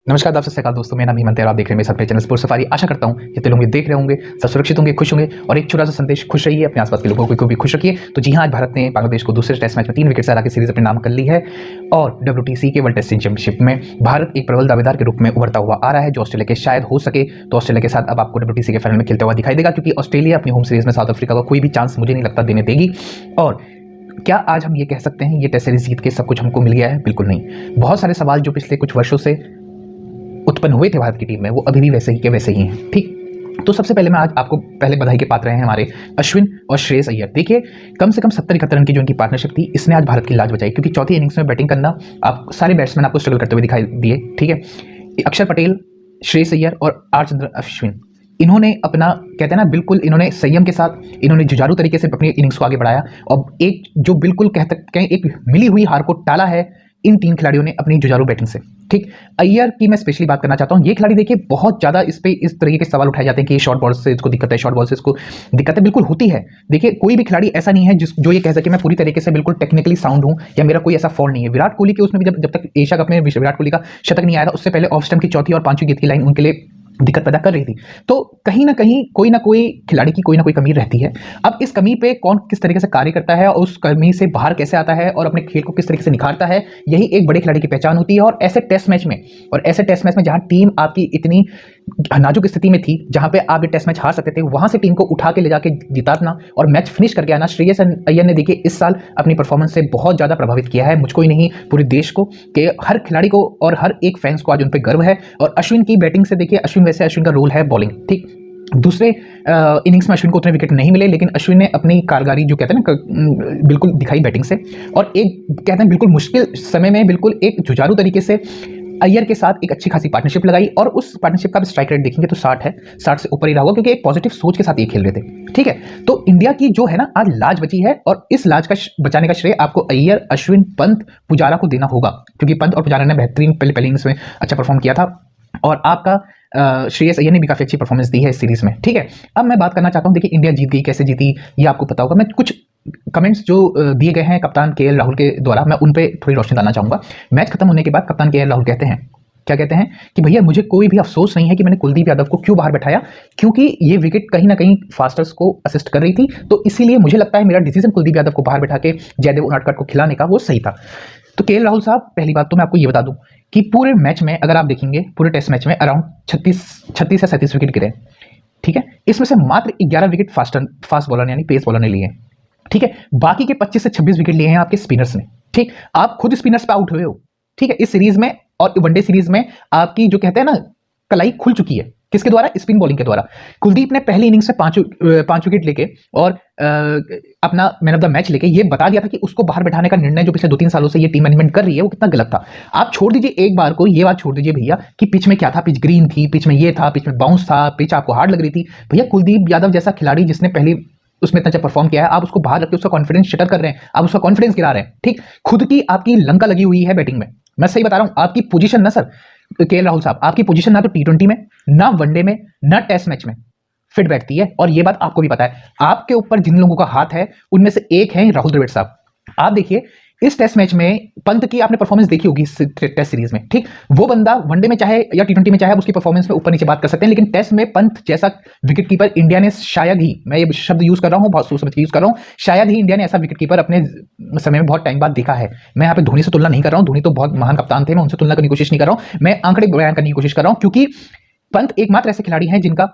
नमस्कार दोस्तों, सत दोस्तों, मेरा नाम हेमंत है और आप देख रहे हैं मेरे साथ मेरे चैनल स्पोर्ट्स सफारी। आशा करता हूं जितने लोग देख रहे होंगे सब सुरक्षित होंगे, खुश होंगे और एक छोटा सा संदेश, खुश रहिए, अपने आसपास के लोगों को भी खुश रखिए। तो जी हां, आज भारत ने बांग्लादेश को दूसरे टेस्ट मैच में 3 विकेट से हरा के सीरीज अपने नाम कर ली है और WTC के वर्ल्ड टेस्ट चैंपियनशिप में भारत एक प्रबल दावेदार के रूप में उभरता हुआ आ रहा है, जो ऑस्ट्रेलिया के शायद हो सके तो ऑस्ट्रेलिया के साथ अब आपको WTC के फाइनल में खेलता हुआ दिखाई देगा, क्योंकि ऑस्ट्रेलिया अपनी होम सीरीज में साउथ अफ्रीका को कोई भी चांस मुझे नहीं लगता देने देगी। और क्या आज हम ये कह सकते हैं ये टेस्ट सीरीज जीत के सब कुछ हमको मिल गया है? बिल्कुल नहीं। बहुत सारे सवाल जो पिछले कुछ वर्षों से उत्पन्न हुए थे भारत की टीम में, वो अभी भी वैसे ही के वैसे ही हैं। ठीक, तो सबसे पहले मैं आज आपको पहले बधाई के पात्र हैं हमारे अश्विन और श्रेयस अय्यर। देखिए, कम से कम 70-71 रन की जो इनकी पार्टनरशिप थी, इसने आज भारत की लाज बचाई, क्योंकि चौथी इनिंग्स में बैटिंग करना आप सारे बैट्समैन आपको स्ट्रगल करते हुए दिखाई दिए। ठीक है, अक्षर पटेल, श्रेयस अय्यर और आर अश्विन, इन्होंने अपना कहते हैं ना, बिल्कुल इन्होंने संयम के साथ, इन्होंने जुझारू तरीके से अपनी इनिंग्स को आगे बढ़ाया और एक जो बिल्कुल कह सकते हैं एक मिली हुई हार को टाला है इन 3 खिलाड़ियों ने अपनी जुझारू बैटिंग से। ठीक, अय्यर की मैं स्पेशली बात करना चाहता हूं। ये खिलाड़ी देखिए, बहुत ज्यादा इस पे इस तरीके के सवाल उठाए जाते हैं कि शॉर्ट बॉल से इसको दिक्कत है, शॉर्ट बॉल से इसको दिक्कत है। बिल्कुल होती है। देखिए, कोई भी खिलाड़ी ऐसा नहीं है जो ये कह सके मैं पूरी तरीके से बिल्कुल टेक्निकली साउंड हूं या मेरा कोई ऐसा फॉल्ट नहीं है। विराट कोहली के उसमें भी जब तक एशिया कप में विराट कोहली का शतक नहीं आया था, उससे पहले ऑफ स्टंप की चौथी और 5वीं गेंद की लाइन उनके लिए दिक्कत पैदा कर रही थी। तो कहीं ना कहीं कोई ना कोई खिलाड़ी की कोई ना कोई कमी रहती है। अब इस कमी पे कौन किस तरीके से कार्य करता है और उस कमी से बाहर कैसे आता है और अपने खेल को किस तरीके से निखारता है, यही एक बड़े खिलाड़ी की पहचान होती है। और ऐसे टेस्ट मैच में जहां टीम आपकी इतनी नाजुक स्थिति में थी, जहां पे आप ये टेस्ट मैच हार सकते थे, वहां से टीम को उठा के ले जाके जिताना और मैच फिनिश करके आना, श्रेयस अय्यर ने देखिए इस साल अपनी परफॉर्मेंस से बहुत ज्यादा प्रभावित किया है, मुझको ही नहीं पूरे देश को, कि हर खिलाड़ी को और हर एक फैंस को आज उन पर गर्व है। और अश्विन की बैटिंग से देखिए, अश्विन का रोल है बॉलिंग। ठीक, दूसरे इनिंग्स में अश्विन को उतने विकेट नहीं मिले, लेकिन अश्विन ने अपनी कारगारी जो कहते हैं ना बिल्कुल दिखाई बैटिंग से, और एक कहते हैं बिल्कुल मुश्किल समय में बिल्कुल एक जुझारू तरीके से अय्यर के साथ एक अच्छी खासी पार्टनरशिप लगाई। और उस पार्टनरशिप का आप स्ट्राइक रेट देखेंगे तो 60 है, 60 से ऊपर ही रहा होगा, क्योंकि एक पॉजिटिव सोच के साथ ये खेल रहे थे। ठीक है, तो इंडिया की जो है ना आज लाज बची है, और इस लाज का बचाने का श्रेय आपको अय्यर, अश्विन, पंत, पुजारा को देना होगा, क्योंकि पंत और पुजारा ने बेहतरीन पहले इनिंग्स में अच्छा परफॉर्म किया था और आपका श्रेयस अय्यर ने भी काफी अच्छी परफॉर्मेंस दी है इस सीरीज में। ठीक है, अब मैं बात करना चाहता हूं, देखिए इंडिया जीत गई, कैसे जीती ये आपको पता होगा। मैं कुछ कमेंट्स जो दिए गए हैं कप्तान KL राहुल के द्वारा, मैं उन पे थोड़ी रोशनी डालना चाहूंगा। मैच खत्म होने के बाद कप्तान KL राहुल कहते हैं, क्या कहते हैं कि भैया मुझे कोई भी अफसोस नहीं है कि मैंने कुलदीप यादव को क्यों बाहर बैठाया, क्योंकि ये विकेट कहीं ना कहीं फास्टर्स को असिस्ट कर रही थी, तो इसीलिए मुझे लगता है मेरा डिसीजन कुलदीप यादव को बाहर बैठा के जयदेव उनाडकट को खिलाने का वो सही था। तो KL राहुल साहब, पहली बात तो मैं आपको ये बता दूं कि पूरे मैच में अगर आप देखेंगे, पूरे टेस्ट मैच में अराउंड 36 या 37 विकेट गिरे। ठीक है, इसमें से मात्र 11 विकेट फास्ट बॉलर यानी पेस बॉलर ने लिए। ठीक है, बाकी के 25 से 26 विकेट लिए हैं आपके स्पिनर्स ने। ठीक, आप खुद स्पिनर्स पे आउट हुए हो। ठीक है, इस सीरीज में और वनडे सीरीज में आपकी जो कहते हैं ना कलाई खुल चुकी है, किसके द्वारा? स्पिन बॉलिंग के द्वारा। कुलदीप ने पहली इनिंग्स से 5 विकेट लेके और अपना मैन ऑफ द मैच लेके ये बता दिया था कि उसको बाहर बैठाने का निर्णय जो पिछले 2-3 सालों से ये टीम मैनेजमेंट कर रही है वो कितना गलत था। आप छोड़ दीजिए एक बार को, ये बात छोड़ दीजिए भैया कि पिच में क्या था, पिच ग्रीन थी, पिच में ये था, पिच में बाउंस था, पिच आपको हार्ड लग रही थी। भैया कुलदीप यादव जैसा खिलाड़ी जिसने पहली उसमें इतना अच्छा परफॉर्म किया है, आप उसको बाहर रखके उसका कॉन्फिडेंस शटर कर रहे हैं, आप उसका कॉन्फिडेंस गिरा रहे हैं। ठीक, खुद की आपकी लंका लगी हुई है बैटिंग में। मैं सही बता रहा हूं, आपकी पोजीशन ना सर KL राहुल साहब, आपकी पोजीशन ना तो T20 में, ना वनडे में, ना टेस्ट मैच में फिट बैठती है, और ये बात आपको भी पता है। आपके ऊपर जिन लोगों का हाथ है उनमें से एक है राहुल द्रविड़ साहब। आप देखिए इस टेस्ट मैच में पंत की आपने परफॉर्मेंस देखी होगी इस टेस्ट सीरीज में। ठीक, वो बंदा वनडे में चाहे या T20 में चाहे उसकी परफॉर्मेंस में ऊपर नीचे बात कर सकते हैं, लेकिन टेस्ट में पंत जैसा विकेट कीपर इंडिया ने शायद ही, मैं ये शब्द यूज कर रहा हूं, बहुत सोच समझ के यूज कर रहा हूं, शायद ही इंडिया ने ऐसा विकेट कीपर अपने समय में बहुत टाइम बाद देखा है। मैं यहाँ पे धोनी से तुलना नहीं कर रहा हूं, धोनी तो बहुत महान कप्तान थे, मैं उनसे तुलना करने की कोशिश नहीं कर रहा हूं, मैं आंकड़े बयान करने की कोशिश कर रहा हूं, क्योंकि पंत एकमात्र ऐसे खिलाड़ी हैं जिनका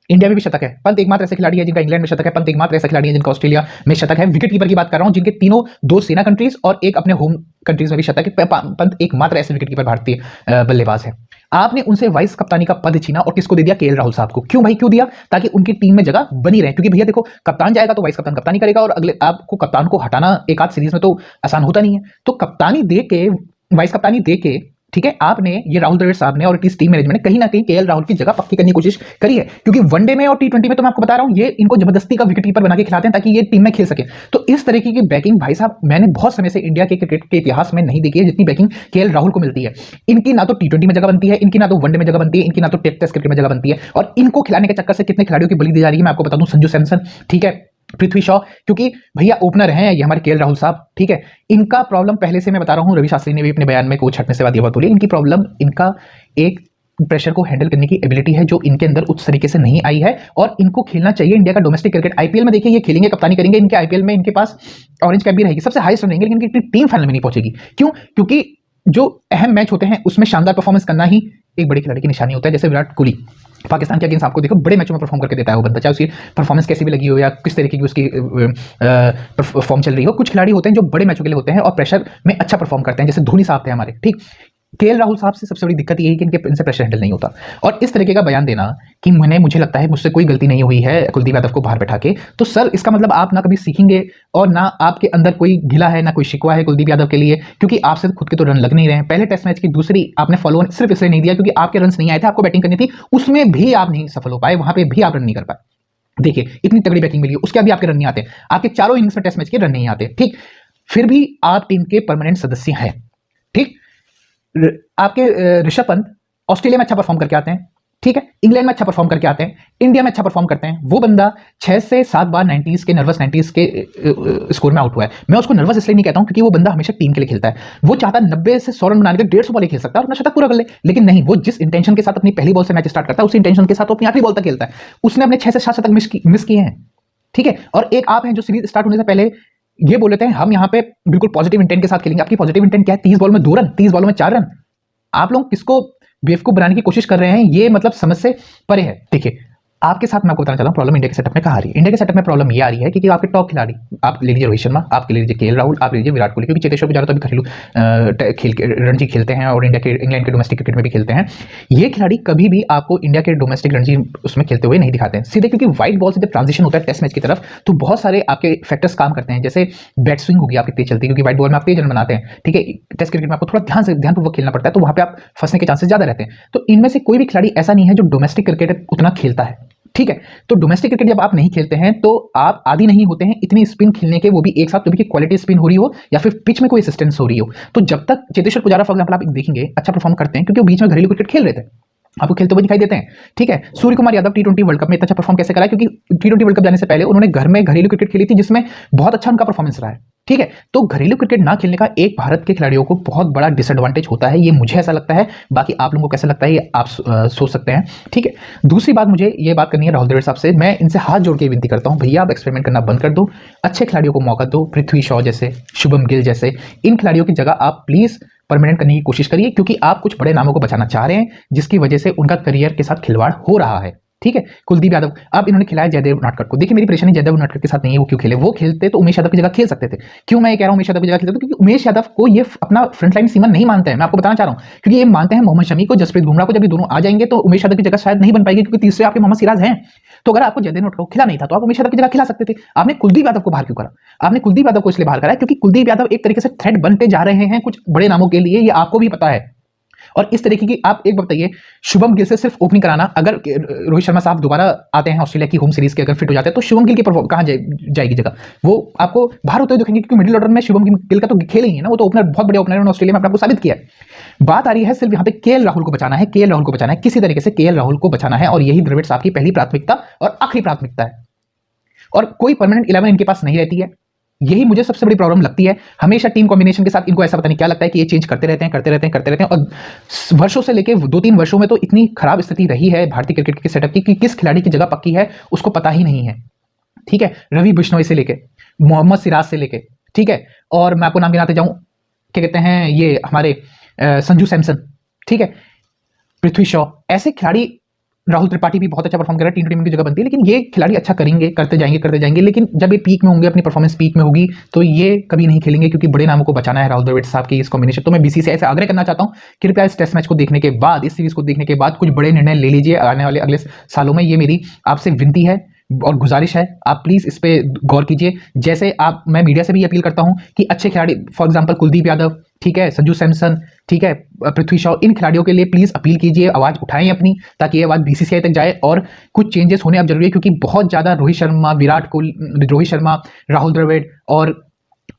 इंडिया में भी शतक है, पंत एकमात्र ऐसे खिलाड़ी है जिनका इंग्लैंड में शतक है, पंत एकमात्र ऐसा खिलाड़ी है जिनका ऑस्ट्रेलिया में शतक है। विकेट कीपर की बात कर रहा हूं जिनके तीनों, 2 सेना कंट्रीज और एक अपने होम कंट्रीज में भी शतक है। पंत एकमात्र ऐसे विकेट कीपर भारतीय बल्लेबाज है। आपने उनसे वाइस कप्तानी का पद छीना और किसको दे दिया? KL राहुल साहब को। क्यों भाई, क्यों दिया? ताकि उनकी टीम में जगह बनी रहे, क्योंकि भैया देखो कप्तान जाएगा तो वाइस कप्तान कप्तानी करेगा, और अगले आपको कप्तान को हटाना एक आध सीरीज में तो आसान होता नहीं है। तो कप्तानी दे के, वाइस कप्तानी दे के, ठीक है, आपने ये राहुल द्रविड़ साहब ने और इस टीम मैनेजमेंट ने कहीं ना कहीं KL राहुल की जगह पक्की करने की कोशिश करी है, क्योंकि वनडे में और T20 में तो मैं आपको बता रहा हूं ये इनको जबरदस्ती का विकेट कीपर बना के खिलाते हैं ताकि ये टीम में खेल सके। तो इस तरीके की बैकिंग भाई साहब मैंने बहुत समय से इंडिया के क्रिकेट के इतिहास में नहीं देखी है, जितनी बैकिंग KL राहुल को मिलती है। इनकी ना तो T20 में जगह बनती है, इनकी ना तो वनडे में जगह बनती है, इनकी ना तो टेस्ट क्रिकेट में जगह बनती है, और इनको खिलाने के चक्कर से कितने खिलाड़ियों की बलि दी जा रही है मैं आपको बता दूं। संजू सैमसन, ठीक है, पृथ्वी शॉ, क्योंकि भैया ओपनर हैं ये हमारे KL राहुल साहब। ठीक है, इनका प्रॉब्लम पहले से मैं बता रहा हूं, रवि शास्त्री ने भी अपने बयान में कोच हटने से बाद ये बात बोली, इनकी प्रॉब्लम, इनका एक प्रेशर को हैंडल करने की एबिलिटी है जो इनके अंदर उस तरीके से नहीं आई है, और इनको खेलना चाहिए इंडिया का डोमेस्टिक क्रिकेट। आईपीएल में देखिए ये खेलेंगे, कप्तानी करेंगे, इनके आईपीएल में इनके पास ऑरेंज कैप भी रहेगी, सबसे हाईएस्ट रन रहेंगे, लेकिन इनकी टीम फाइनल में नहीं पहुंचेगी। क्यों? क्योंकि जो अहम मैच होते हैं उसमें शानदार परफॉर्मेंस करना ही एक बड़े खिलाड़ी की निशानी होता है। जैसे विराट कोहली पाकिस्तान के अगेंस्ट आपको देखो बड़े मैचों में परफॉर्म करके देता है वो बंदा, चाहे उसकी परफॉर्मेंस कैसी भी लगी हो या किस तरीके की उसकी फॉर्म चल रही हो। कुछ खिलाड़ी होते हैं जो बड़े मैचों के लिए होते हैं और प्रेशर में अच्छा परफॉर्म करते हैं, जैसे धोनी साहब थे हमारे, ठीक। केएल राहुल साहब से सबसे बड़ी दिक्कत यही है कि इनसे प्रेशर हैंडल नहीं होता। और इस तरीके का बयान देना कि मुझे लगता है मुझसे कोई गलती नहीं हुई है कुलदीप यादव को बाहर बैठा के, तो सर इसका मतलब आप ना कभी सीखेंगे और ना आपके अंदर कोई गिला है, ना कोई शिकवा है कुलदीप यादव के लिए, क्योंकि आपसे खुद के तो रन लग नहीं रहे हैं। पहले टेस्ट मैच की दूसरी आपने फॉलो सिर्फ इसलिए नहीं दिया क्योंकि आपके रन नहीं आए थे, आपको बैटिंग करनी थी, उसमें भी आप नहीं सफल हो पाए, वहां पर भी आप रन नहीं कर पाए। देखिए इतनी तगड़ी बैटिंग मिली, उसके बाद भी आपके रन नहीं आते, आपके चारों इनिंग्स में टेस्ट मैच के रन नहीं आते, ठीक। फिर भी आप टीम के परमानेंट सदस्य हैं, ठीक। आपके ऋषभ पंत ऑस्ट्रेलिया में अच्छा परफॉर्म करके आते हैं, ठीक है, इंग्लैंड में अच्छा परफॉर्म करके आते हैं, इंडिया में अच्छा परफॉर्म करते हैं। वो बंदा 6 से 7 बार 90s के नर्वस 90s के स्कोर में आउट हुआ है। मैं उसको नर्वस इसलिए नहीं कहता हूं क्योंकि वो बंदा हमेशा टीम के लिए खेलता है। वो चाहता 90 से 100 रन बनाने के 150 बॉल खेल सकता है और अपना शतक पूरा कर ले, लेकिन नहीं, वो जिस इंटेंशन के साथ अपनी पहली बॉल से मैच स्टार्ट करता है उसी इंटेंशन के साथ वो अपनी आखिरी बॉल तक खेलता है। उसने अपने 6 से 7 शतक मिस किए हैं, ठीक है। और एक आप हैं जो सीरीज स्टार्ट होने से पहले ये बोल लेते हैं हम यहाँ पे बिल्कुल पॉजिटिव इंटेंट के साथ खेलेंगे। आपकी पॉजिटिव इंटेंट क्या है? 30 बॉल में 2 रन, 30 बॉलों में 4 रन। आप लोग किसको बेवकूफ बनाने की कोशिश कर रहे हैं, ये मतलब समझ से परे है। देखिए आपके साथ मैं आपको बताना चाहता हूं प्रॉब्लम इंडिया के सेटअप में कहां आ रही है। इंडिया के सेटअप में प्रॉब्लम ये आ रही है कि आपके टॉप खिलाड़ी, आप ले लीजिए रोहित शर्मा, आप ले लीजिए केएल राहुल, आप ले लीजिए विराट कोहली, क्योंकि चेतेश्वर पुजारा तो अभी घरेलू रणजी खेलते हैं और इंग्लैंड के डोमेस्टिक क्रिकेट में भी खेलते हैं। ये खिलाड़ी कभी भी आपको इंडिया के डोमेस्टिक रणजी उसमें खेलते हुए नहीं दिखाते हैं सीधे, क्योंकि व्हाइट बॉल से जब ट्रांजिशन होता है टेस्ट मैच की तरफ तो बहुत सारे आपके फैक्टर्स काम करते हैं। जैसे बैट स्विंग होगी आपकी तेज चलती है, क्योंकि व्हाइट बॉल में आप तेज रन बनाते हैं, ठीक है। टेस्ट क्रिकेट में आपको थोड़ा ध्यानपूर्वक खेलना पड़ता है, तो वहां पे आप फंसने के चांसेस ज्यादा रहते हैं। तो इनमें से कोई भी खिलाड़ी ऐसा नहीं है जो डोमेस्टिक क्रिकेट उतना खेलता है, ठीक है। तो डोमेस्टिक क्रिकेट जब आप नहीं खेलते हैं तो आप आदी नहीं होते हैं इतनी स्पिन खेलने के, वो भी एक साथ, कभी की क्वालिटी स्पिन हो रही हो या फिर पिच में कोई असिस्टेंस हो रही हो। तो जब तक चेतेश्वर पुजारा फॉर एग्जांपल आप देखेंगे अच्छा परफॉर्म करते हैं क्योंकि वो बीच में घरेलू क्रिकेट खेल रहे थे, आपको खेलते हुए दिखाई देते हैं, ठीक है। Surya Kumar Yadav T20 world cup में इतना अच्छा परफॉर्म कैसे करा है? क्योंकि T20 वर्ल्ड कप जाने से पहले उन्होंने घर में घरेलू क्रिकेट खेली थी जिसमें बहुत अच्छा उनका परफॉर्मेंस रहा है, ठीक है। तो घरेलू क्रिकेट ना खेलने का एक भारत के खिलाड़ियों को बहुत बड़ा डिसएडवांटेज होता है, ये मुझे ऐसा लगता है। बाकी आप लोगों को कैसा लगता है ये आप सोच सकते हैं, ठीक है। दूसरी बात मुझे ये बात करनी है राहुल द्रविड़ साहब से, मैं इनसे हाथ जोड़ के विनती करता हूं, भैया आप एक्सपेरिमेंट करना बंद कर दो, अच्छे खिलाड़ियों को मौका दो। पृथ्वी शॉ जैसे, शुभम गिल जैसे इन खिलाड़ियों की जगह आप प्लीज परमानेंट करने की कोशिश करिए, क्योंकि आप कुछ बड़े नामों को बचाना चाह रहे हैं जिसकी वजह से उनका करियर के साथ खिलवाड़ हो रहा है, ठीक है। कुलदीप यादव, अब इन्होंने खिलाया जयदेव उनादकर को। देखिए मेरी परेशानी जयदेव उनादकर के साथ नहीं है, वो क्यों खेले, वो खेलते तो उमेश यादव की जगह खेल सकते थे। क्यों मैं ये कह रहा हूं उमेश यादव की जगह खेलते थे? क्योंकि उमेश यादव को ये अपना फ्रंटलाइन सीमन नहीं मानते हैं, मैं आपको बताना चाह रहा हूं। क्योंकि ये मानते हैं मोहम्मद शमी को, जसप्रीत बुमराह को, जब ये दोनों आ जाएंगे तो उमेश यादव की जगह शायद नहीं बन पाएगी, क्योंकि तीसरे आपके मोहम्मद सिराज हैं। तो अगर आपको जयदेव उनादकर को खिला नहीं था तो आप उमेश यादव की जगह खिला सकते थे। आपने कुलदीप यादव को बाहर क्यों करा? आपने कुलदीप यादव को इसलिए बाहर करा क्योंकि कुलदीप यादव एक तरीके से थ्रेट बनते जा रहे हैं कुछ बड़े नामों के लिए, ये आपको भी पता है। और इस तरीके की आप एक बात बताइए, शुभम गिल से सिर्फ ओपनिंग कराना, अगर रोहित शर्मा साहब दोबारा आते हैं ऑस्ट्रेलिया की होम सीरीज के, अगर फिट हो जाते हैं तो शुभम गिल की कहां जाएगी जगह? वो आपको बाहर होते हुए दिखेंगे, क्योंकि मिडिल ऑर्डर में शुभम गिल का तो खेल ही है ना, वो तो ओपनर, बहुत बड़े ओपनर है, ऑस्ट्रेलिया में अपने आपको साबित किया है। बात आ रही है सिर्फ यहाँ पे केएल राहुल को बचाना है, केएल राहुल को बचाना है, किसी तरीके से केएल राहुल को बचाना है, और यही द्रविड़ साहब की पहली प्राथमिकता और आखिरी प्राथमिकता है। और कोई परमानेंट 11 इनके पास नहीं रहती है, यही मुझे सबसे बड़ी प्रॉब्लम लगती है। हमेशा टीम कॉम्बिनेशन के साथ इनको ऐसा पता नहीं क्या लगता है कि ये चेंज करते रहते हैं और वर्षों से लेके 2-3 वर्षों में तो इतनी खराब स्थिति रही है भारतीय क्रिकेट के सेटअप की कि किस खिलाड़ी की जगह पक्की है उसको पता ही नहीं है, ठीक है। रवि बिश्नोई से लेके मोहम्मद सिराज से लेके, ठीक है, और मैं आपको नाम गिनाते जाऊं, क्या कहते हैं ये हमारे संजू सैमसन, ठीक है, पृथ्वी शॉ, ऐसे खिलाड़ी, राहुल त्रिपाठी भी बहुत अच्छा परफॉर्म कर रहा है, टीम की जगह बनती है। लेकिन ये खिलाड़ी अच्छा करेंगे, करते जाएंगे, लेकिन जब ये पीक में होंगे, अपनी परफॉर्मेंस पीक में होगी, तो ये कभी नहीं खेलेंगे, क्योंकि बड़े नामों को बचाना है राहुल द्रविड़ साहब की इस कॉम्बिनेशन। तो मैं बीसीसीआई से आग्रह करना चाहता हूं, कृपया इस टेस्ट मैच को देखने के बाद, इस सीरीज को देखने के बाद कुछ बड़े निर्णय ले लीजिए आने वाले अगले सालों में। ये मेरी आपसे विनती है और गुजारिश है, आप प्लीज इस पे गौर कीजिए। जैसे मैं मीडिया से भी अपील करता हूं कि अच्छे खिलाड़ी, फॉर एग्जांपल कुलदीप यादव, ठीक है, संजू सैमसन, ठीक है, पृथ्वी शॉ, इन खिलाड़ियों के लिए प्लीज अपील कीजिए, आवाज उठाएं अपनी, ताकि ये आवाज बीसीसीआई तक जाए और कुछ चेंजेस होने अब जरूरी है। क्योंकि बहुत ज्यादा रोहित शर्मा, राहुल द्रविड़ और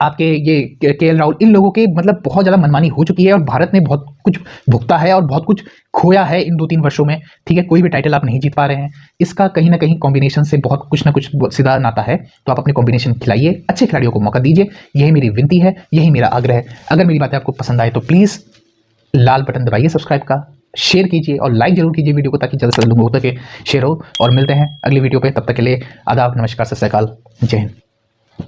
आपके ये केएल राहुल, इन लोगों के मतलब बहुत ज्यादा मनमानी हो चुकी है और भारत ने बहुत कुछ भुगता है और बहुत कुछ खोया है इन 2-3 वर्षों में, ठीक है। कोई भी टाइटल आप नहीं जीत पा रहे हैं, इसका कहीं ना कहीं कॉम्बिनेशन से बहुत कुछ ना कुछ सीधा नाता है। तो आप अपने कॉम्बिनेशन खिलाइए, अच्छे खिलाड़ियों को मौका दीजिए, यही मेरी विनती है, यही मेरा आग्रह है। अगर मेरी बातें आपको पसंद आए तो प्लीज लाल बटन दबाइए सब्सक्राइब का, शेयर कीजिए और लाइक जरूर कीजिए वीडियो को, ताकि ज़्यादा से ज़्यादा लोगों तक शेयर हो। और मिलते हैं अगली वीडियो पे, तब तक के लिए आदाब, नमस्कार, सत श्री अकाल, जय हिंद।